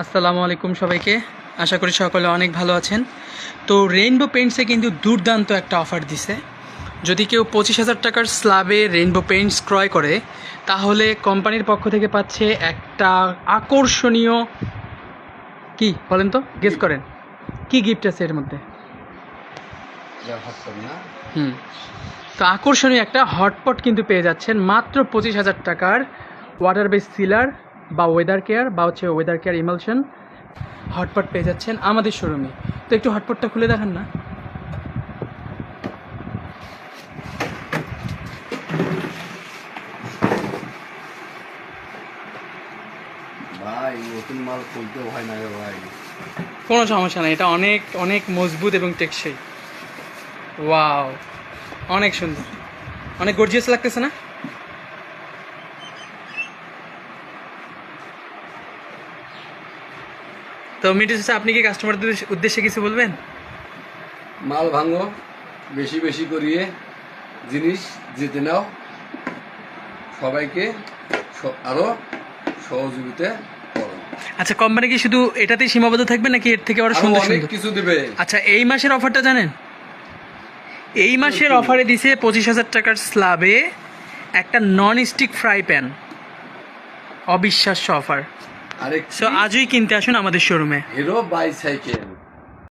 আসসালামু আলাইকুম সবাইকে। আশা করি সকলে অনেক ভালো আছেন। তো রেইনবো পেইন্টসে কিন্তু দুর্দান্ত একটা অফার দিছে। যদি কেউ 25,000 টাকার স্ল্যাবে রেইনবো পেইন্টস ক্রয় করে, তাহলে কোম্পানির পক্ষ থেকে পাচ্ছে একটা আকর্ষণীয়, কি বলেন তো, গেস করেন কি গিফট আছে এর মধ্যে। তো আকর্ষণীয় একটা হটপট কিন্তু পেয়ে যাচ্ছেন মাত্র 25,000 টাকার ওয়াটার বেস সিলার বা ওয়েদার কেয়ার বা ওয়েদার কেয়ার ইমালশন হটপট পেয়ে যাচ্ছেন আমাদের শোরুমে। তো একটু হটপটটা খুলে দেখান না। ভাই নতুন মাল খুলতে হয় না রে ভাই। কোনো সমস্যা নেই, এটা অনেক অনেক মজবুত এবং টেকসই। ওয়াও, অনেক সুন্দর, অনেক গর্জিয়াস লাগতেছে না? তো মিঠু চাচা, আপনি কি কাস্টমারদের উদ্দেশ্যে কিছু বলবেন? মাল ভাঙো, বেশি বেশি করিয়ে জিনিস জিতে নাও, সবাইকে আরো সহযোগিতা করো। আচ্ছা, কোম্পানি কি শুধু এটাতেই সীমাবদ্ধ থাকবে নাকি এর থেকে আরো আরো সুন্দর অনেক সুন্দর কিছু দিবে। আচ্ছা, এই মাসের অফারটা জানেন? এই মাসের অফারে দিছে 25,000 টাকার স্ল্যাবে একটা নন স্টিক ফ্রাই প্যান। অবিশ্বাস্য অফার। আরেক সো আজই কিনতে আসুন আমাদের শোরুমে। Hero bicycle.